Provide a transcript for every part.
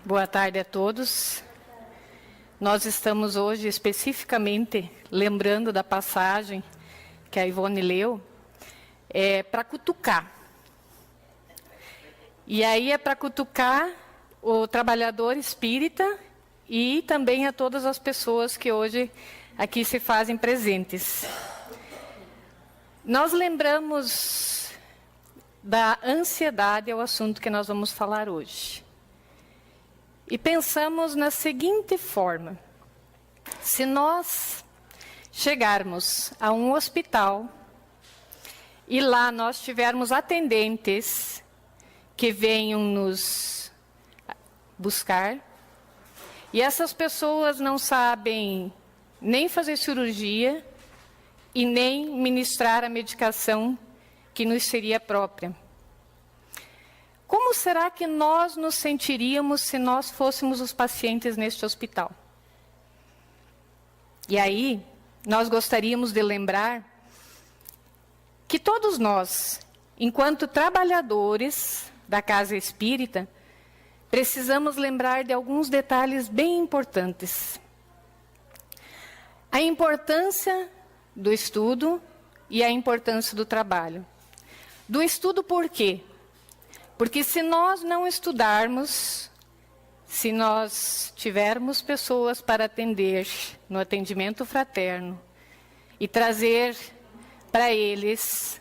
Boa tarde a todos. Nós estamos hoje especificamente lembrando da passagem que a Ivone leu, para cutucar. E aí é para cutucar o trabalhador espírita e também a todas as pessoas que hoje aqui se fazem presentes. Nós lembramos da ansiedade, é o assunto que nós vamos falar hoje. E pensamos na seguinte forma: se nós chegarmos a um hospital e lá nós tivermos atendentes que venham nos buscar, e essas pessoas não sabem nem fazer cirurgia e nem ministrar a medicação que nos seria própria. Como será que nós nos sentiríamos se nós fôssemos os pacientes neste hospital? E aí, nós gostaríamos de lembrar que todos nós, enquanto trabalhadores da Casa Espírita, precisamos lembrar de alguns detalhes bem importantes. A importância do estudo e a importância do trabalho. Do estudo por quê? Porque se nós não estudarmos, se nós tivermos pessoas para atender no atendimento fraterno e trazer para eles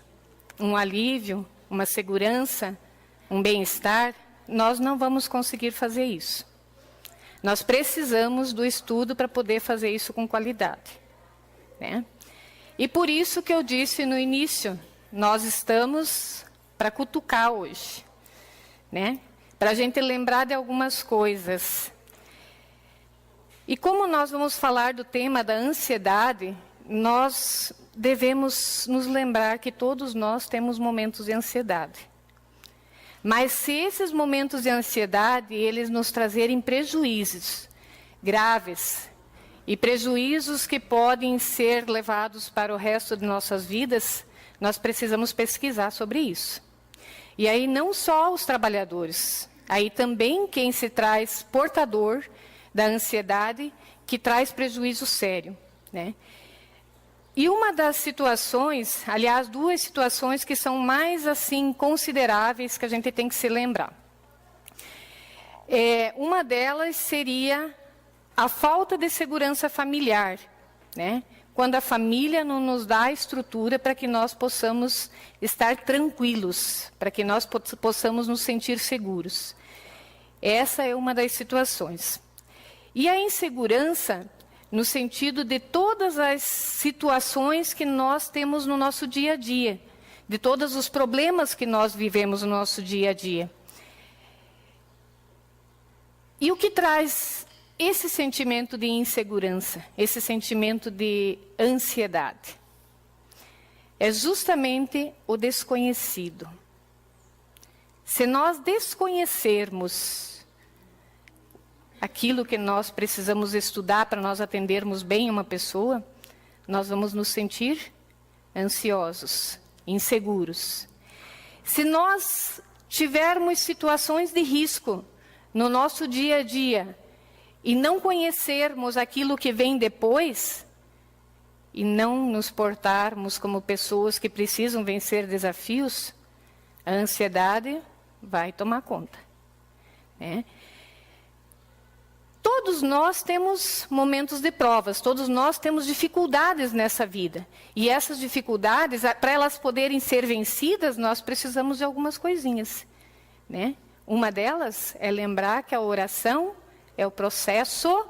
um alívio, uma segurança, um bem-estar, nós não vamos conseguir fazer isso. Nós precisamos do estudo para poder fazer isso com qualidade, né? E por isso que eu disse no início, nós estamos para cutucar hoje, né? Para a gente lembrar de algumas coisas. E como nós vamos falar do tema da ansiedade, nós devemos nos lembrar que todos nós temos momentos de ansiedade. Mas se esses momentos de ansiedade, eles nos trazerem prejuízos graves, e prejuízos que podem ser levados para o resto de nossas vidas, nós precisamos pesquisar sobre isso. E aí não só os trabalhadores, aí também quem se traz portador da ansiedade, que traz prejuízo sério, né? E uma das situações, aliás, duas situações que são mais assim consideráveis que a gente tem que se lembrar. Uma delas seria a falta de segurança familiar, né? Quando a família não nos dá a estrutura para que nós possamos estar tranquilos, para que nós possamos nos sentir seguros. Essa é uma das situações. E a insegurança, no sentido de todas as situações que nós temos no nosso dia a dia, de todos os problemas que nós vivemos no nosso dia a dia. E o que traz esse sentimento de insegurança, esse sentimento de ansiedade? É justamente o desconhecido. Se nós desconhecermos aquilo que nós precisamos estudar para nós atendermos bem uma pessoa, nós vamos nos sentir ansiosos, inseguros. Se nós tivermos situações de risco no nosso dia a dia, e não conhecermos aquilo que vem depois, e não nos portarmos como pessoas que precisam vencer desafios, a ansiedade vai tomar conta, né? Todos nós temos momentos de provas, todos nós temos dificuldades nessa vida. E essas dificuldades, para elas poderem ser vencidas, nós precisamos de algumas coisinhas, né? Uma delas é lembrar que a oração é o processo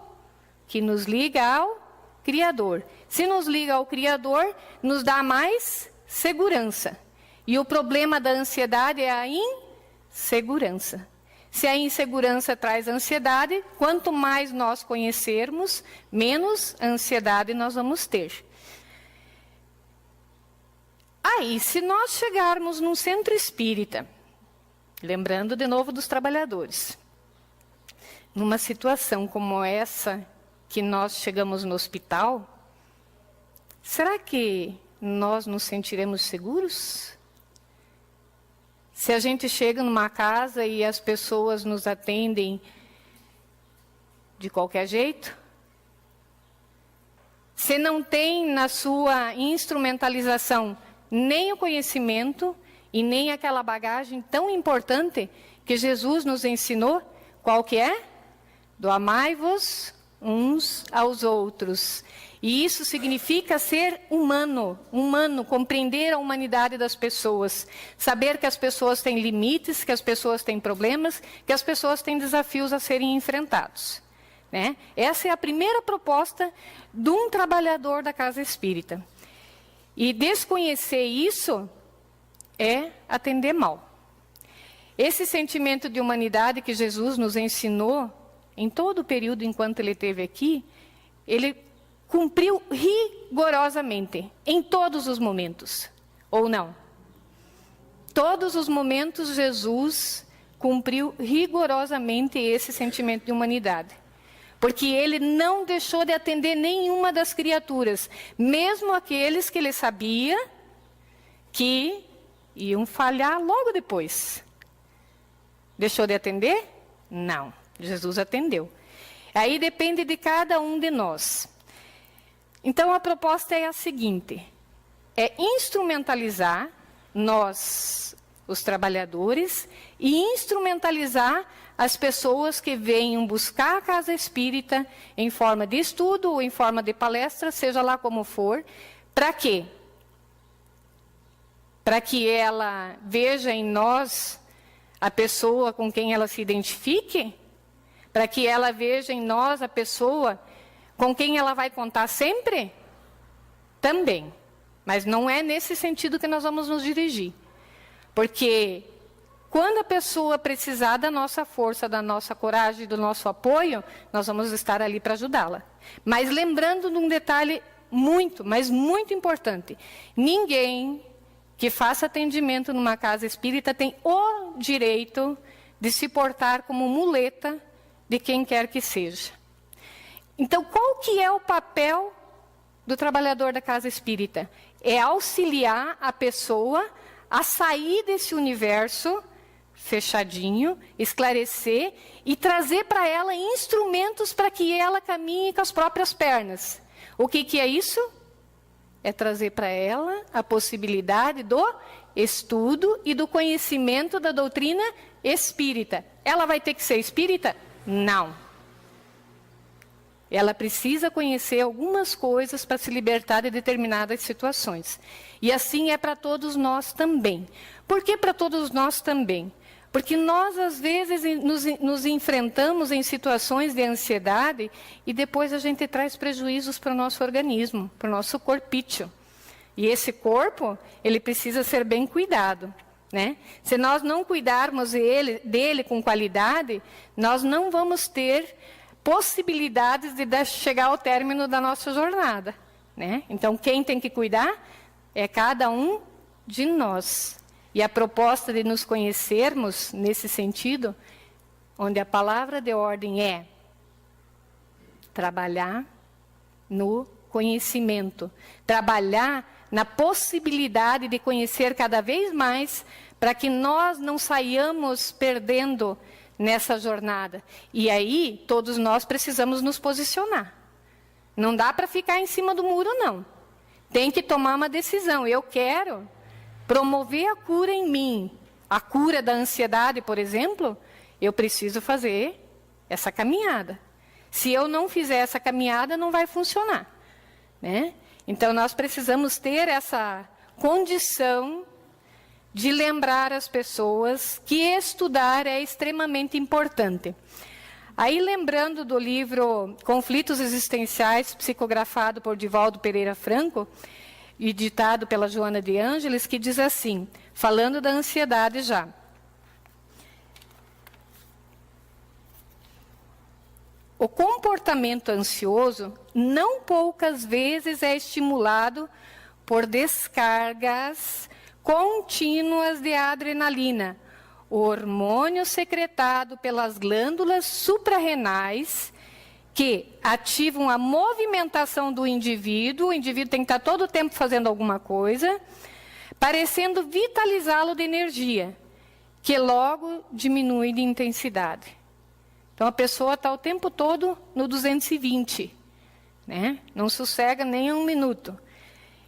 que nos liga ao Criador. Se nos liga ao Criador, nos dá mais segurança. E o problema da ansiedade é a insegurança. Se a insegurança traz ansiedade, quanto mais nós conhecermos, menos ansiedade nós vamos ter. Aí, se nós chegarmos num centro espírita, lembrando de novo dos trabalhadores, numa situação como essa que nós chegamos no hospital, será que nós nos sentiremos seguros? Se a gente chega numa casa e as pessoas nos atendem de qualquer jeito? Se não tem na sua instrumentalização nem o conhecimento e nem aquela bagagem tão importante que Jesus nos ensinou, qual que é? Do amai-vos uns aos outros. E isso significa ser humano, compreender a humanidade das pessoas, saber que as pessoas têm limites, que as pessoas têm problemas, que as pessoas têm desafios a serem enfrentados. Né? Essa é a primeira proposta de um trabalhador da casa espírita. E desconhecer isso é atender mal. Esse sentimento de humanidade que Jesus nos ensinou em todo o período enquanto ele esteve aqui, ele cumpriu rigorosamente, em todos os momentos, ou não? Todos os momentos Jesus cumpriu rigorosamente esse sentimento de humanidade. Porque ele não deixou de atender nenhuma das criaturas, mesmo aqueles que ele sabia que iam falhar logo depois. Deixou de atender? Não, Jesus atendeu. Aí depende de cada um de nós. Então a proposta é a seguinte, é instrumentalizar nós, os trabalhadores, e instrumentalizar as pessoas que venham buscar a casa espírita em forma de estudo ou em forma de palestra, seja lá como for. Para quê? Para que ela veja em nós a pessoa com quem ela se identifique? Para que ela veja em nós a pessoa com quem ela vai contar sempre? Também. Mas não é nesse sentido que nós vamos nos dirigir. Porque quando a pessoa precisar da nossa força, da nossa coragem, do nosso apoio, nós vamos estar ali para ajudá-la. Mas lembrando de um detalhe muito, mas muito importante. Ninguém que faça atendimento numa casa espírita tem o direito de se portar como muleta de quem quer que seja. Então, qual que é o papel do trabalhador da casa espírita? É auxiliar a pessoa a sair desse universo fechadinho, esclarecer e trazer para ela instrumentos para que ela caminhe com as próprias pernas. O que é isso? É trazer para ela a possibilidade do estudo e do conhecimento da doutrina espírita. Ela vai ter que ser espírita? Não. Ela precisa conhecer algumas coisas para se libertar de determinadas situações. E assim é para todos nós também. Por que para todos nós também? Porque nós, às vezes, nos enfrentamos em situações de ansiedade e depois a gente traz prejuízos para o nosso organismo, para o nosso corpício. E esse corpo, ele precisa ser bem cuidado. Né? Se nós não cuidarmos dele com qualidade, nós não vamos ter possibilidades de chegar ao término da nossa jornada. Né? Então, quem tem que cuidar é cada um de nós. E a proposta de nos conhecermos nesse sentido, onde a palavra de ordem é trabalhar no conhecimento, trabalhar na possibilidade de conhecer cada vez mais, para que nós não saiamos perdendo nessa jornada. E aí, todos nós precisamos nos posicionar. Não dá para ficar em cima do muro, não. Tem que tomar uma decisão. Eu quero promover a cura em mim. A cura da ansiedade, por exemplo, eu preciso fazer essa caminhada. Se eu não fizer essa caminhada, não vai funcionar. Né? Então, nós precisamos ter essa condição de lembrar as pessoas que estudar é extremamente importante. Aí, lembrando do livro Conflitos Existenciais, psicografado por Divaldo Pereira Franco, e ditado pela Joana de Ângeles, que diz assim, falando da ansiedade já. O comportamento ansioso não poucas vezes é estimulado por descargas contínuas de adrenalina, o hormônio secretado pelas glândulas suprarrenais, que ativam a movimentação do indivíduo. O indivíduo tem que estar todo o tempo fazendo alguma coisa, parecendo vitalizá-lo de energia, que logo diminui de intensidade. Então, a pessoa está o tempo todo no 220, né? Não sossega nem um minuto.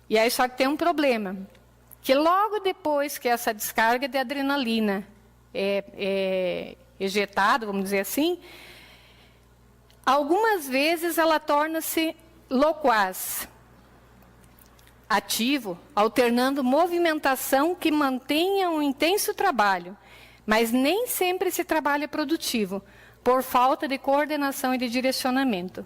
E aí só que tem um problema, que logo depois que essa descarga de adrenalina é ejetada, vamos dizer assim, algumas vezes ela torna-se loquaz, ativo, alternando movimentação que mantenha um intenso trabalho, mas nem sempre esse trabalho é produtivo, por falta de coordenação e de direcionamento.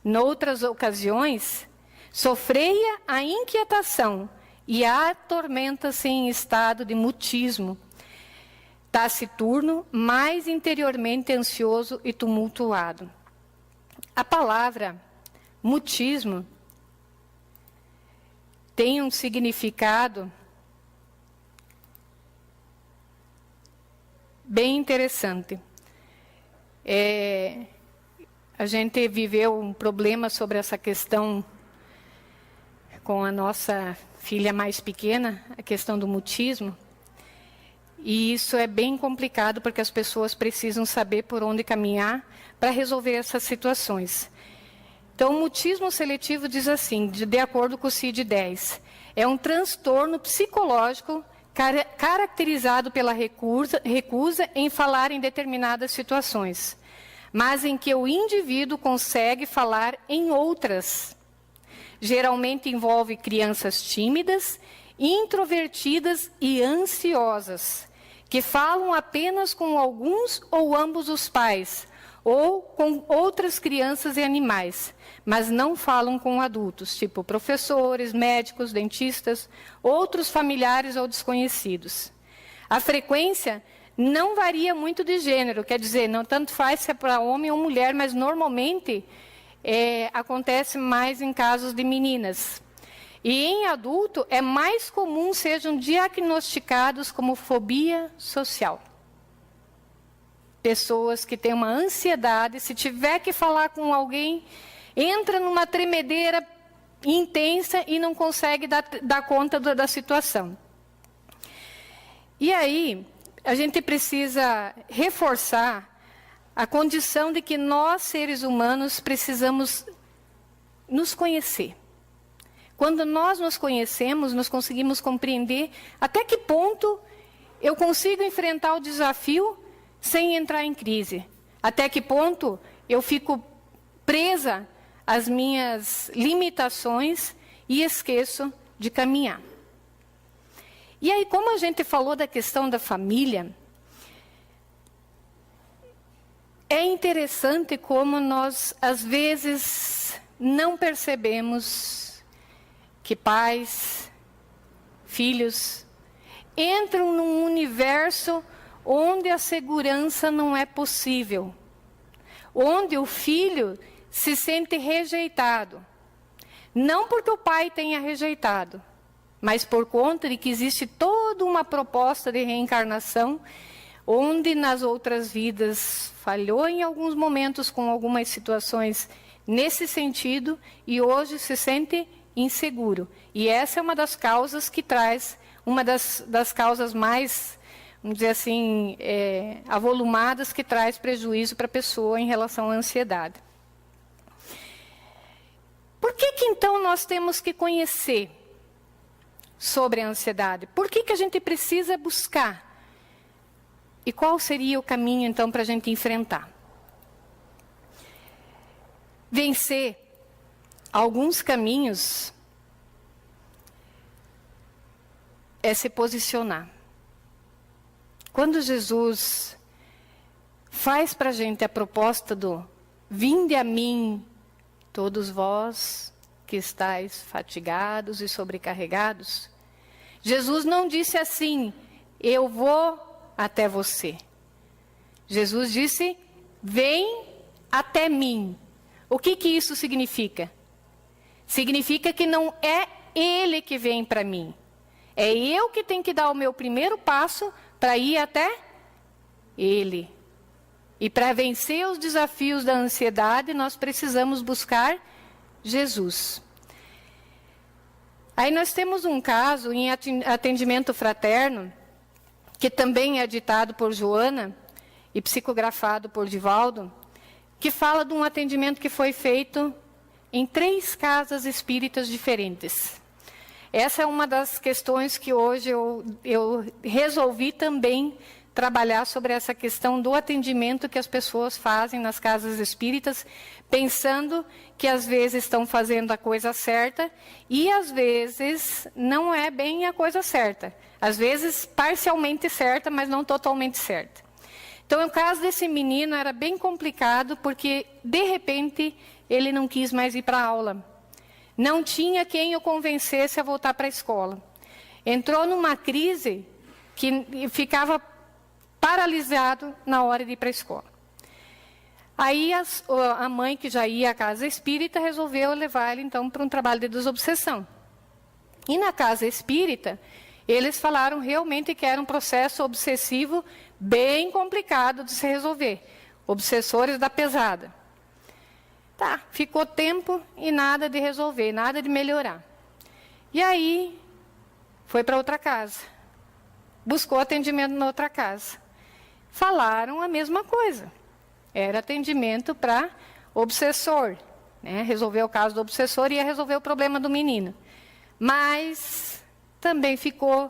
Noutras ocasiões, sofreia a inquietação e atormenta-se em estado de mutismo, taciturno, mais interiormente ansioso e tumultuado. A palavra mutismo tem um significado bem interessante. A gente viveu um problema sobre essa questão com a nossa filha mais pequena, a questão do mutismo. E isso é bem complicado, porque as pessoas precisam saber por onde caminhar para resolver essas situações. Então, o mutismo seletivo diz assim, de acordo com o CID-10, é um transtorno psicológico caracterizado pela recusa em falar em determinadas situações, mas em que o indivíduo consegue falar em outras. Geralmente envolve crianças tímidas, introvertidas e ansiosas, que falam apenas com alguns ou ambos os pais, ou com outras crianças e animais, mas não falam com adultos, tipo professores, médicos, dentistas, outros familiares ou desconhecidos. A frequência não varia muito de gênero, quer dizer, não tanto faz se é para homem ou mulher, mas normalmente acontece mais em casos de meninas. E em adulto é mais comum sejam diagnosticados como fobia social. Pessoas que têm uma ansiedade, se tiver que falar com alguém, entra numa tremedeira intensa e não consegue dar conta da situação. E aí, a gente precisa reforçar a condição de que nós, seres humanos, precisamos nos conhecer. Quando nós nos conhecemos, nós conseguimos compreender até que ponto eu consigo enfrentar o desafio sem entrar em crise. Até que ponto eu fico presa às minhas limitações e esqueço de caminhar. E aí, como a gente falou da questão da família, é interessante como nós, às vezes, não percebemos que pais, filhos, entram num universo onde a segurança não é possível, onde o filho se sente rejeitado, não porque o pai tenha rejeitado, mas por conta de que existe toda uma proposta de reencarnação, onde nas outras vidas falhou em alguns momentos com algumas situações nesse sentido, e hoje se sente inseguro. E essa é uma das causas que traz, uma das causas mais, vamos dizer assim, avolumadas, que traz prejuízo para a pessoa em relação à ansiedade. Por que então nós temos que conhecer sobre a ansiedade? Por que a gente precisa buscar? E qual seria o caminho, então, para a gente enfrentar? Vencer alguns caminhos é se posicionar. Quando Jesus faz para a gente a proposta do vinde a mim, todos vós que estáis fatigados e sobrecarregados, Jesus não disse assim, eu vou até você. Jesus disse, vem até mim. O que isso significa? Significa que não é Ele que vem para mim. É eu que tenho que dar o meu primeiro passo para ir até Ele. E para vencer os desafios da ansiedade, nós precisamos buscar Jesus. Aí nós temos um caso em atendimento fraterno, que também é ditado por Joana e psicografado por Divaldo, que fala de um atendimento que foi feito em 3 casas espíritas diferentes. Essa é uma das questões que hoje eu resolvi também trabalhar sobre essa questão do atendimento que as pessoas fazem nas casas espíritas, pensando que às vezes estão fazendo a coisa certa e às vezes não é bem a coisa certa. Às vezes parcialmente certa, mas não totalmente certa. Então, o caso desse menino era bem complicado, porque de repente ele não quis mais ir para a aula. Não tinha quem o convencesse a voltar para a escola. Entrou numa crise que ficava paralisado na hora de ir para a escola. Aí a mãe, que já ia à casa espírita, resolveu levar ele então para um trabalho de desobsessão. E na casa espírita, eles falaram realmente que era um processo obsessivo bem complicado de se resolver. Obsessores da pesada. Tá, ficou tempo e nada de resolver, nada de melhorar. E aí, foi para outra casa. Buscou atendimento na outra casa. Falaram a mesma coisa. Era atendimento para obsessor. Né? Resolver o caso do obsessor e ia resolver o problema do menino. Mas também ficou,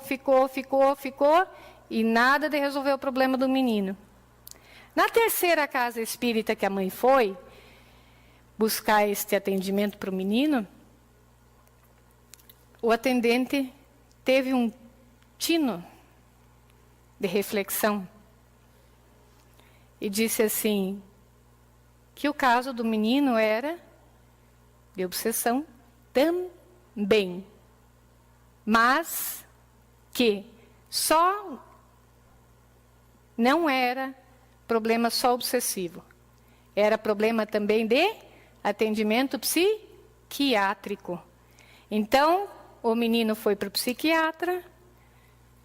e nada de resolver o problema do menino. Na terceira casa espírita que a mãe foi buscar este atendimento para o menino, o atendente teve um tino de reflexão e disse assim, que o caso do menino era de obsessão também, mas que só não era problema só obsessivo, era problema também de atendimento psiquiátrico. Então, o menino foi para o psiquiatra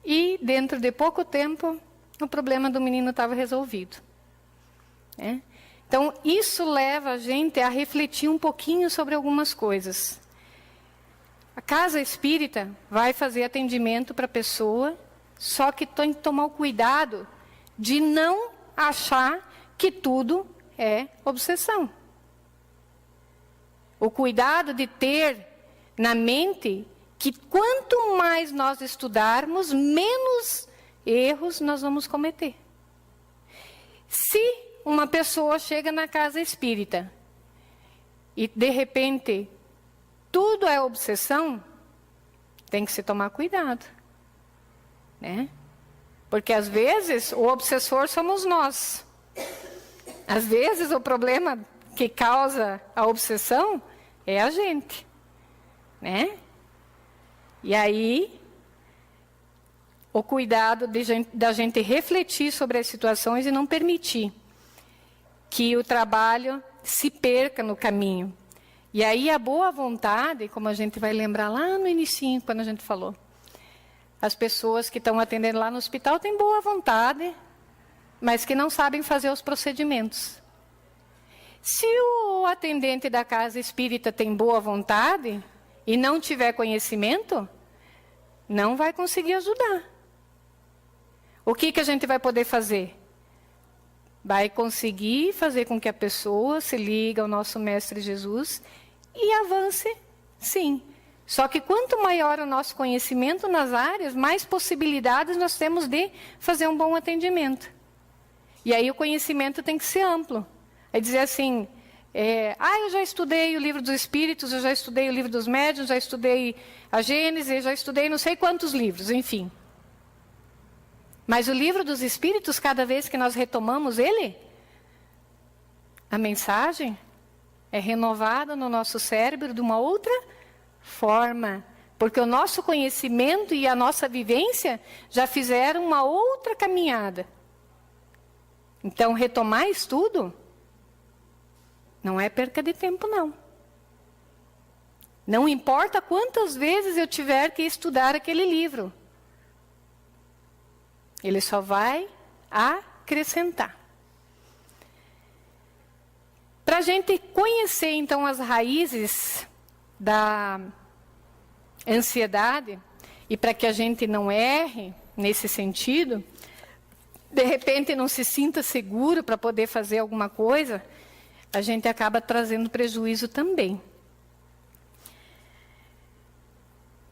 e, dentro de pouco tempo, o problema do menino estava resolvido. Né? Então, isso leva a gente a refletir um pouquinho sobre algumas coisas. A casa espírita vai fazer atendimento para a pessoa, só que tem que tomar o cuidado de não achar que tudo é obsessão. O cuidado de ter na mente que quanto mais nós estudarmos, menos erros nós vamos cometer. Se uma pessoa chega na casa espírita e, de repente, tudo é obsessão, tem que se tomar cuidado. Né? Porque, às vezes, o obsessor somos nós. Às vezes, o problema que causa a obsessão é a gente, né? E aí, o cuidado da gente refletir sobre as situações e não permitir que o trabalho se perca no caminho. E aí a boa vontade, como a gente vai lembrar lá no inicinho, quando a gente falou, as pessoas que estão atendendo lá no hospital têm boa vontade, mas que não sabem fazer os procedimentos. Se o atendente da casa espírita tem boa vontade e não tiver conhecimento, não vai conseguir ajudar. O que a gente vai poder fazer? Vai conseguir fazer com que a pessoa se ligue ao nosso Mestre Jesus e avance, sim. Só que quanto maior o nosso conhecimento nas áreas, mais possibilidades nós temos de fazer um bom atendimento. E aí o conhecimento tem que ser amplo. É dizer assim, eu já estudei o livro dos Espíritos, eu já estudei o livro dos Médiuns, já estudei a Gênese, já estudei não sei quantos livros, enfim. Mas o livro dos Espíritos, cada vez que nós retomamos ele, a mensagem é renovada no nosso cérebro de uma outra forma. Porque o nosso conhecimento e a nossa vivência já fizeram uma outra caminhada. Então, retomar estudo não é perca de tempo, não. Não importa quantas vezes eu tiver que estudar aquele livro. Ele só vai acrescentar. Para a gente conhecer, então, as raízes da ansiedade, e para que a gente não erre nesse sentido, de repente não se sinta seguro para poder fazer alguma coisa, a gente acaba trazendo prejuízo também.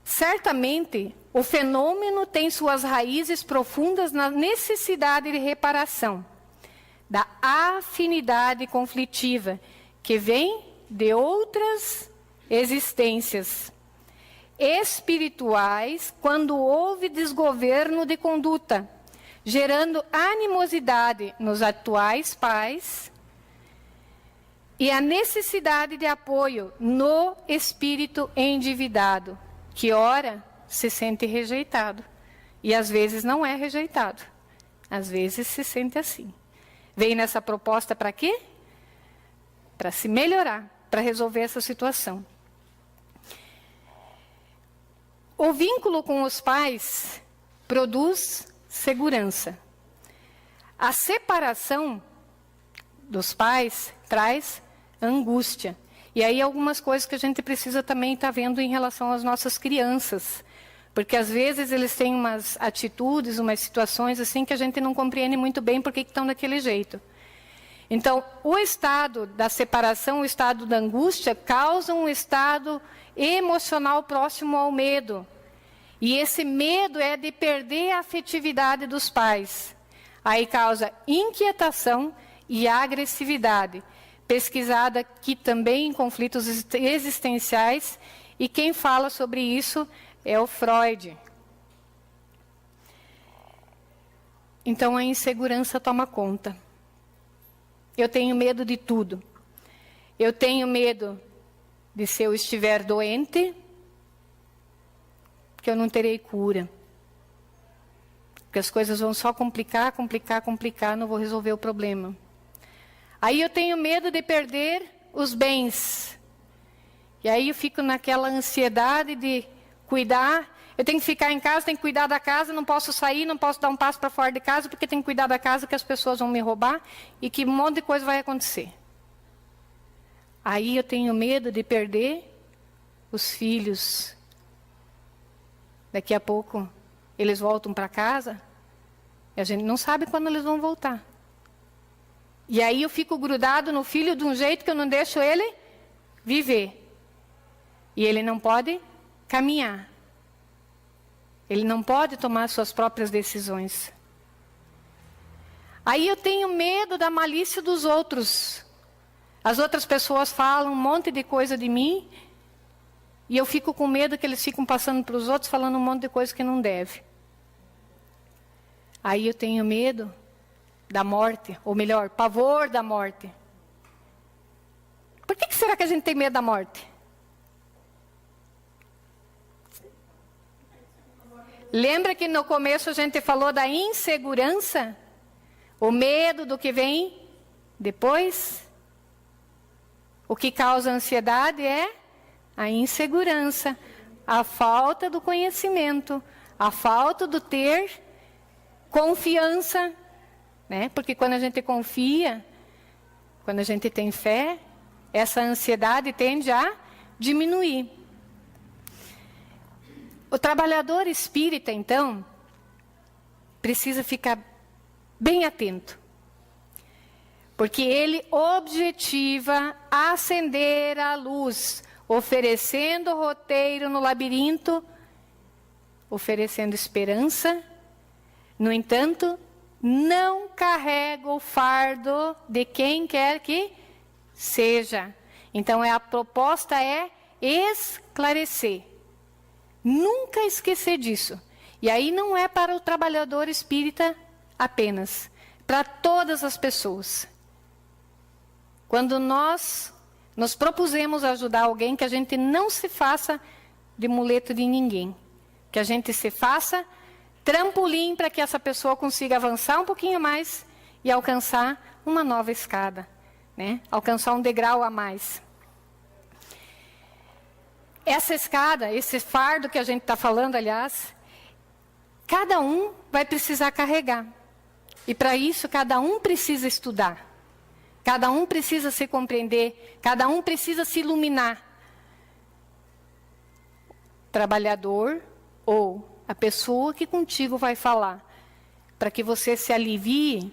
Certamente, o fenômeno tem suas raízes profundas na necessidade de reparação, da afinidade conflitiva, que vem de outras existências espirituais, quando houve desgoverno de conduta, gerando animosidade nos atuais pais e a necessidade de apoio no espírito endividado, que ora se sente rejeitado e às vezes não é rejeitado, às vezes se sente assim. Vem nessa proposta para quê? Para se melhorar, para resolver essa situação. O vínculo com os pais produz segurança. A separação dos pais traz angústia. E aí algumas coisas que a gente precisa também estar vendo em relação às nossas crianças. Porque às vezes eles têm umas atitudes, umas situações assim que a gente não compreende muito bem por que estão daquele jeito. Então, o estado da separação, o estado da angústia, causa um estado emocional próximo ao medo. E esse medo é de perder a afetividade dos pais. Aí causa inquietação e agressividade, pesquisada aqui também em conflitos existenciais, e quem fala sobre isso é o Freud. Então a insegurança toma conta. Eu tenho medo de tudo. Eu tenho medo de, se eu estiver doente, que eu não terei cura. Porque as coisas vão só complicar, não vou resolver o problema. Aí eu tenho medo de perder os bens. E aí eu fico naquela ansiedade de cuidar. Eu tenho que ficar em casa, tenho que cuidar da casa, não posso sair, não posso dar um passo para fora de casa, porque tenho que cuidar da casa, que as pessoas vão me roubar e que um monte de coisa vai acontecer. Aí eu tenho medo de perder os filhos. Daqui a pouco eles voltam para casa e a gente não sabe quando eles vão voltar. E aí eu fico grudado no filho de um jeito que eu não deixo ele viver. E ele não pode caminhar. Ele não pode tomar suas próprias decisões. Aí eu tenho medo da malícia dos outros. As outras pessoas falam um monte de coisa de mim e eu fico com medo que eles ficam passando para os outros falando um monte de coisa que não deve. Aí eu tenho medo da morte, ou melhor, pavor da morte. Por que será que a gente tem medo da morte? Lembra que no começo a gente falou da insegurança? O medo do que vem depois? O que causa ansiedade é a insegurança, a falta do conhecimento, a falta do ter confiança, né? Porque quando a gente confia, quando a gente tem fé, essa ansiedade tende a diminuir. O trabalhador espírita, então, precisa ficar bem atento. Porque ele objetiva acender a luz, oferecendo roteiro no labirinto, oferecendo esperança. No entanto, não carrega o fardo de quem quer que seja. Então, a proposta é esclarecer. Nunca esquecer disso. E aí não é para o trabalhador espírita apenas, para todas as pessoas. Quando nós nos propusemos ajudar alguém, que a gente não se faça de muleto de ninguém. Que a gente se faça trampolim para que essa pessoa consiga avançar um pouquinho mais e alcançar uma nova escada, né? Alcançar um degrau a mais. Essa escada, esse fardo que a gente está falando, aliás, cada um vai precisar carregar. E para isso, cada um precisa estudar. Cada um precisa se compreender. Cada um precisa se iluminar. Trabalhador ou a pessoa que contigo vai falar. Para que você se alivie,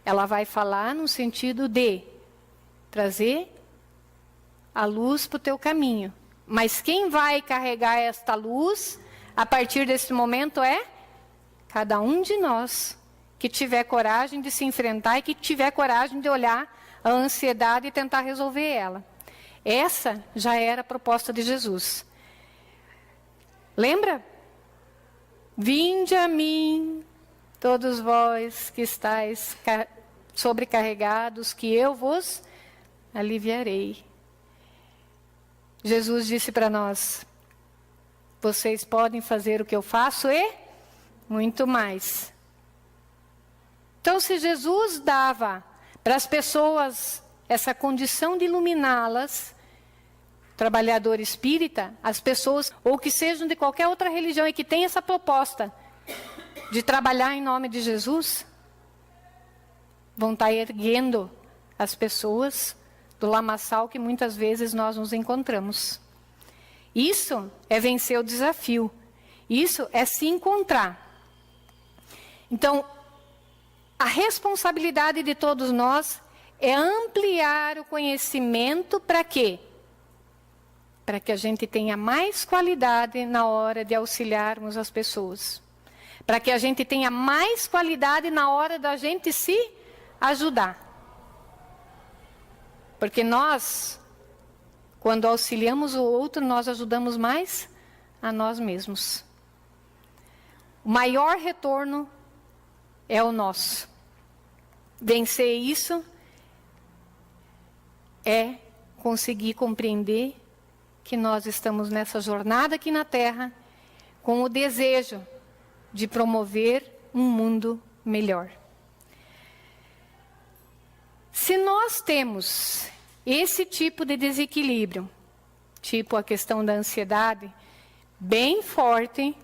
ela vai falar no sentido de trazer a luz para o teu caminho. Mas quem vai carregar esta luz a partir desse momento é cada um de nós que tiver coragem de se enfrentar e que tiver coragem de olhar a ansiedade e tentar resolver ela. Essa já era a proposta de Jesus. Lembra? Vinde a mim, todos vós que estáis sobrecarregados, que eu vos aliviarei. Jesus disse para nós: vocês podem fazer o que eu faço e muito mais. Então, se Jesus dava para as pessoas essa condição de iluminá-las, trabalhador espírita, as pessoas, ou que sejam de qualquer outra religião e que tenham essa proposta de trabalhar em nome de Jesus, vão estar erguendo as pessoas do lamaçal que muitas vezes nós nos encontramos. Isso é vencer o desafio. Isso é se encontrar. Então, a responsabilidade de todos nós é ampliar o conhecimento para quê? Para que a gente tenha mais qualidade na hora de auxiliarmos as pessoas. Para que a gente tenha mais qualidade na hora da gente se ajudar. Porque nós, quando auxiliamos o outro, nós ajudamos mais a nós mesmos. O maior retorno é o nosso. Vencer isso é conseguir compreender que nós estamos nessa jornada aqui na Terra com o desejo de promover um mundo melhor. Se nós temos esse tipo de desequilíbrio, tipo a questão da ansiedade, bem forte,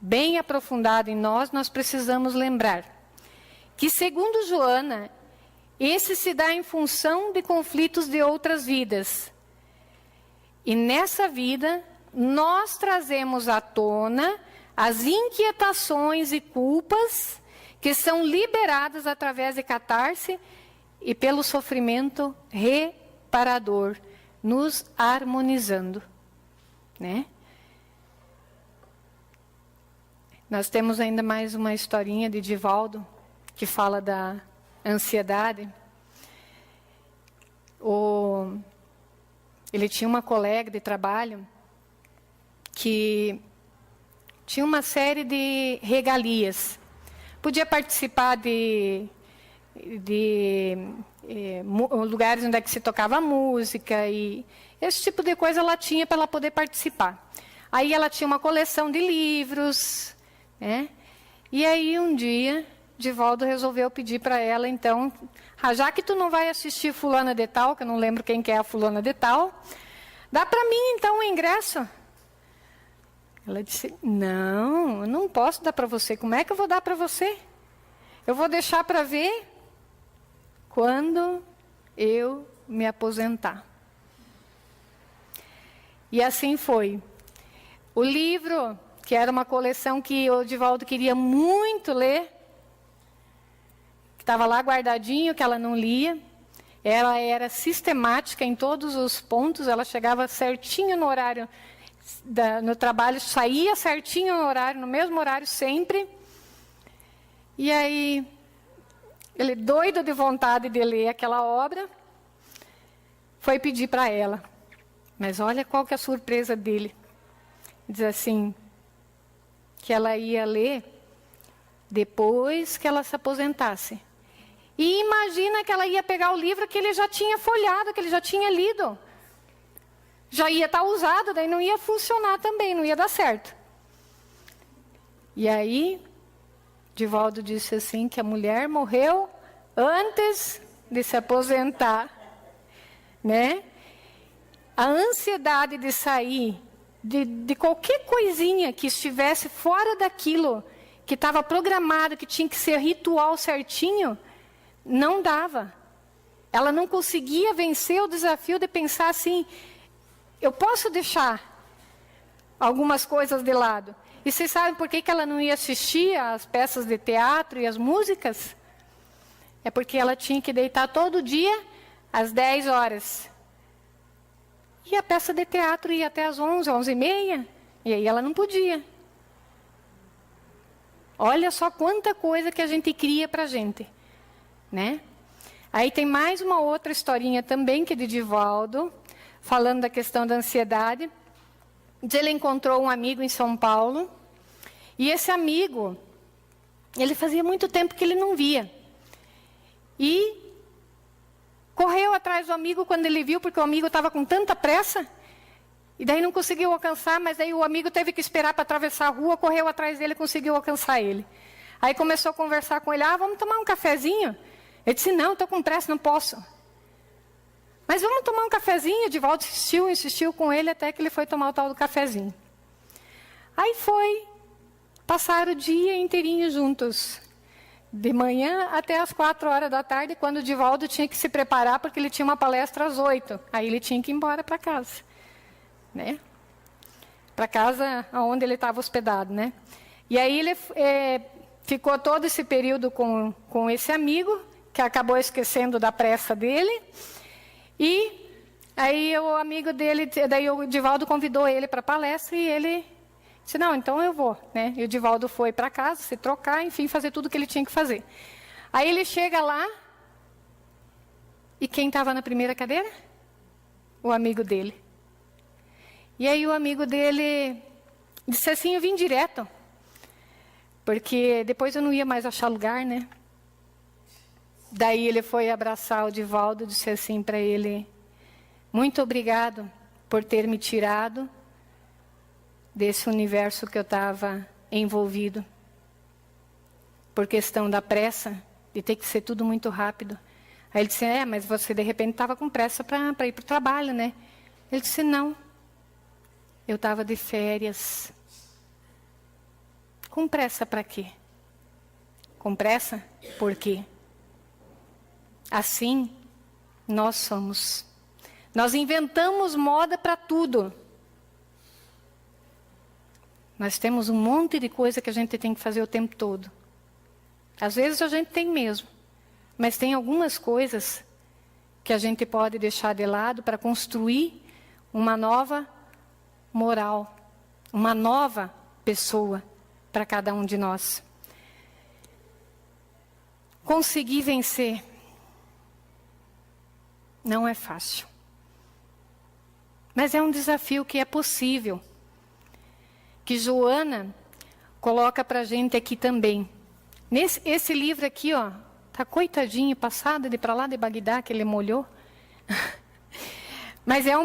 bem aprofundado em nós, nós precisamos lembrar que, segundo Joana, esse se dá em função de conflitos de outras vidas. E nessa vida, nós trazemos à tona as inquietações e culpas que são liberadas através de catarse e pelo sofrimento reparador, nos harmonizando, né? Nós temos ainda mais uma historinha de Divaldo, que fala da ansiedade. Ele tinha uma colega de trabalho que tinha uma série de regalias. Podia participar de lugares onde é que se tocava música e esse tipo de coisa ela tinha para ela poder participar. Aí ela tinha uma coleção de livros, né? E aí um dia Divaldo resolveu pedir para ela, então, já que tu não vai assistir fulana de tal, que eu não lembro quem que é a fulana de tal, dá para mim então o ingresso. Ela disse: não, eu não posso dar para você. Como é que eu vou dar para você? Eu vou deixar para ver quando eu me aposentar. E assim foi. O livro, que era uma coleção que o Divaldo queria muito ler, que estava lá guardadinho, que ela não lia, ela era sistemática em todos os pontos, ela chegava certinho no horário no trabalho, saía certinho no horário, no mesmo horário sempre. E aí, ele, doido de vontade de ler aquela obra, foi pedir para ela. Mas olha qual que é a surpresa dele. Diz assim, que ela ia ler depois que ela se aposentasse. E imagina que ela ia pegar o livro que ele já tinha folhado, que ele já tinha lido. Já ia estar usado, daí não ia funcionar também, não ia dar certo. E aí, Divaldo disse assim, que a mulher morreu antes de se aposentar, né? A ansiedade de sair de qualquer coisinha que estivesse fora daquilo que estava programado, que tinha que ser ritual certinho, não dava. Ela não conseguia vencer o desafio de pensar assim, eu posso deixar algumas coisas de lado. E vocês sabem por que ela não ia assistir às peças de teatro e às músicas? É porque ela tinha que deitar todo dia às 10 horas. E a peça de teatro ia até às 11, 11h30. E aí ela não podia. Olha só quanta coisa que a gente cria para a gente, né? Aí tem mais uma outra historinha também, que é de Divaldo, falando da questão da ansiedade. Ele encontrou um amigo em São Paulo, e esse amigo, ele fazia muito tempo que ele não via. E correu atrás do amigo quando ele viu, porque o amigo estava com tanta pressa, e daí não conseguiu alcançar, mas daí o amigo teve que esperar para atravessar a rua, correu atrás dele e conseguiu alcançar ele. Aí começou a conversar com ele, vamos tomar um cafezinho? Ele disse, não, estou com pressa, não posso. Mas vamos tomar um cafezinho? Divaldo insistiu com ele até que ele foi tomar o tal do cafezinho. Aí passaram o dia inteirinho juntos. De manhã até às 4 horas da tarde, quando o Divaldo tinha que se preparar, porque ele tinha uma palestra às 8. Aí ele tinha que ir embora para casa. Né? Para casa onde ele estava hospedado. Né? E aí ele ficou todo esse período com esse amigo, que acabou esquecendo da pressa dele. E aí o amigo dele, daí o Divaldo convidou ele para a palestra e ele disse, não, então eu vou. Né? E o Divaldo foi para casa, se trocar, enfim, fazer tudo o que ele tinha que fazer. Aí ele chega lá, e quem estava na primeira cadeira? O amigo dele. E aí o amigo dele disse assim, eu vim direto, porque depois eu não ia mais achar lugar, né? Daí ele foi abraçar o Divaldo e disse assim para ele, muito obrigado por ter me tirado desse universo que eu estava envolvido. Por questão da pressa, de ter que ser tudo muito rápido. Aí ele disse, mas você de repente estava com pressa para ir para o trabalho, né? Ele disse, não, eu estava de férias. Com pressa para quê? Com pressa? Por quê? Assim, nós somos. Nós inventamos moda para tudo. Nós temos um monte de coisa que a gente tem que fazer o tempo todo. Às vezes a gente tem mesmo. Mas tem algumas coisas que a gente pode deixar de lado para construir uma nova moral, uma nova pessoa para cada um de nós. Conseguir vencer não é fácil. Mas é um desafio que é possível. Que Joana coloca para a gente aqui também. Esse livro aqui, tá coitadinho, passado de para lá de Bagdá, que ele molhou. Mas é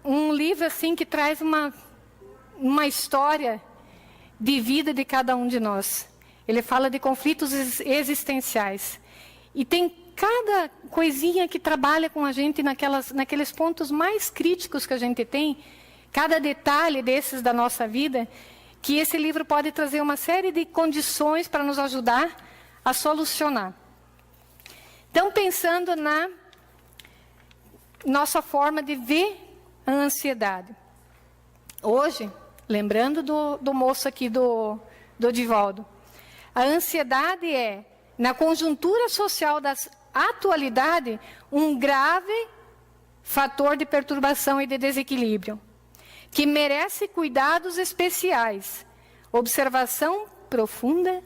um livro assim que traz uma história de vida de cada um de nós. Ele fala de conflitos existenciais. E tem cada coisinha que trabalha com a gente naqueles pontos mais críticos que a gente tem, cada detalhe desses da nossa vida, que esse livro pode trazer uma série de condições para nos ajudar a solucionar. Então, pensando na nossa forma de ver a ansiedade. Hoje, lembrando do moço aqui, do Divaldo, a ansiedade é, na conjuntura social da atualidade, um grave fator de perturbação e de desequilíbrio, que merece cuidados especiais, observação profunda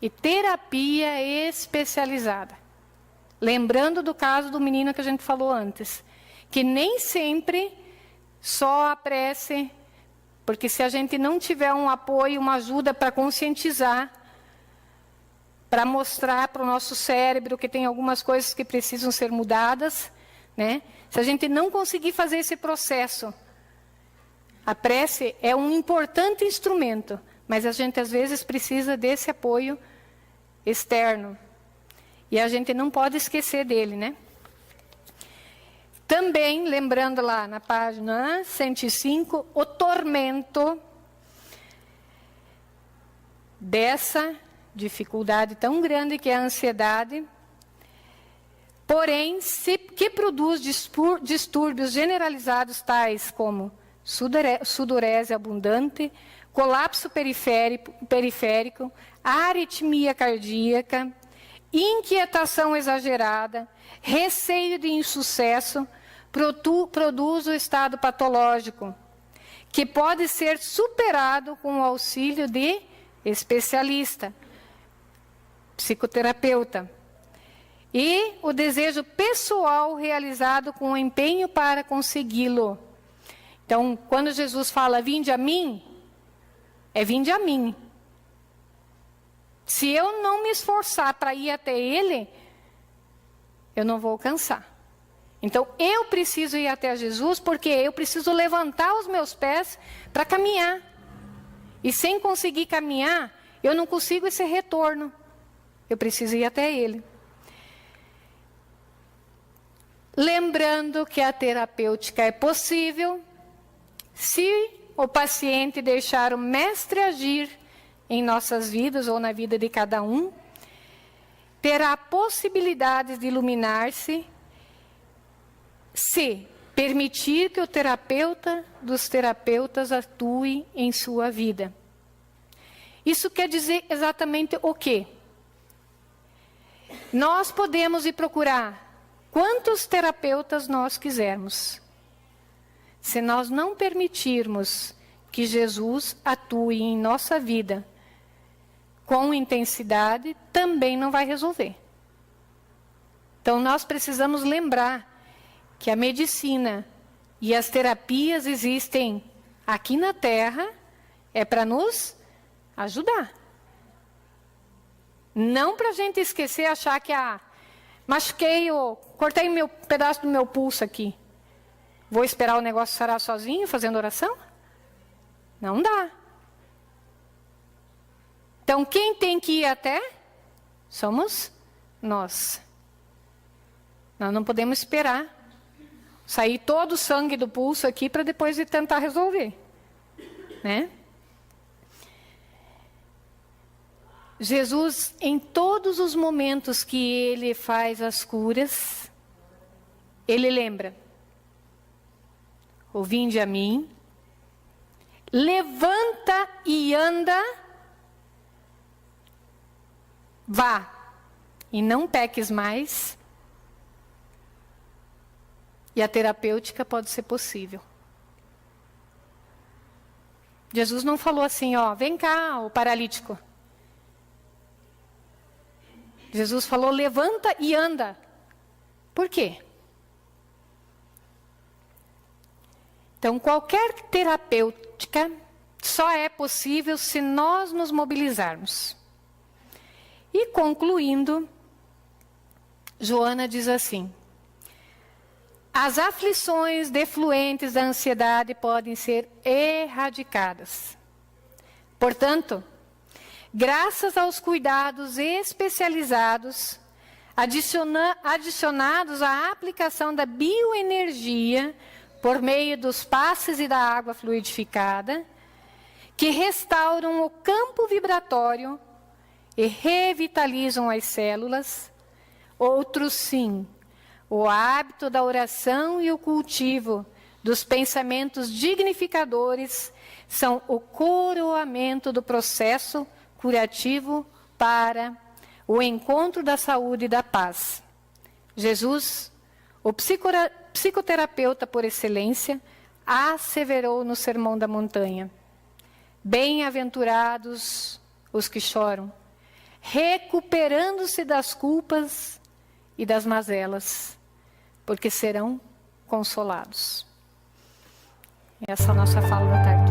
e terapia especializada. Lembrando do caso do menino que a gente falou antes, que nem sempre só a prece, porque se a gente não tiver um apoio, uma ajuda para conscientizar, para mostrar para o nosso cérebro que tem algumas coisas que precisam ser mudadas, né? Se a gente não conseguir fazer esse processo, a prece é um importante instrumento, mas a gente às vezes precisa desse apoio externo. E a gente não pode esquecer dele, né? Também, lembrando lá na página 105, o tormento dessa dificuldade tão grande que é a ansiedade, porém, que produz distúrbios generalizados tais como sudorese abundante, colapso periférico, aritmia cardíaca, inquietação exagerada, receio de insucesso, produz o estado patológico, que pode ser superado com o auxílio de especialista, psicoterapeuta, e o desejo pessoal realizado com empenho para consegui-lo. Então, quando Jesus fala, vinde a mim, é vinde a mim. Se eu não me esforçar para ir até Ele, eu não vou alcançar. Então, eu preciso ir até Jesus, porque eu preciso levantar os meus pés para caminhar. E sem conseguir caminhar, eu não consigo esse retorno. Eu preciso ir até Ele. Lembrando que a terapêutica é possível se o paciente deixar o mestre agir em nossas vidas ou na vida de cada um, terá possibilidades de iluminar-se se permitir que o terapeuta dos terapeutas atue em sua vida. Isso quer dizer exatamente o quê? Nós podemos ir procurar quantos terapeutas nós quisermos. Se nós não permitirmos que Jesus atue em nossa vida com intensidade, também não vai resolver. Então, nós precisamos lembrar que a medicina e as terapias existem aqui na Terra, é para nos ajudar. Não para a gente esquecer, achar que machuquei, cortei pedaço do meu pulso aqui. Vou esperar o negócio sarar sozinho, fazendo oração? Não dá. Então, quem tem que ir até? Somos nós. Nós não podemos esperar sair todo o sangue do pulso aqui para depois ir tentar resolver. Né? Jesus, em todos os momentos que Ele faz as curas, Ele lembra. Vinde a mim, levanta e anda, vá, e não peques mais. E a terapêutica pode ser possível. Jesus não falou assim, vem cá, o paralítico. Jesus falou, levanta e anda. Por quê? Então, qualquer terapêutica só é possível se nós nos mobilizarmos. E concluindo, Joana diz assim: as aflições defluentes da ansiedade podem ser erradicadas. Portanto, graças aos cuidados especializados, adicionados à aplicação da bioenergia por meio dos passes e da água fluidificada, que restauram o campo vibratório e revitalizam as células, outros sim, o hábito da oração e o cultivo dos pensamentos dignificadores são o coroamento do processo curativo para o encontro da saúde e da paz. Jesus, o psicoterapeuta por excelência, asseverou no Sermão da Montanha: bem-aventurados os que choram, recuperando-se das culpas e das mazelas, porque serão consolados. Essa é a nossa fala da tarde.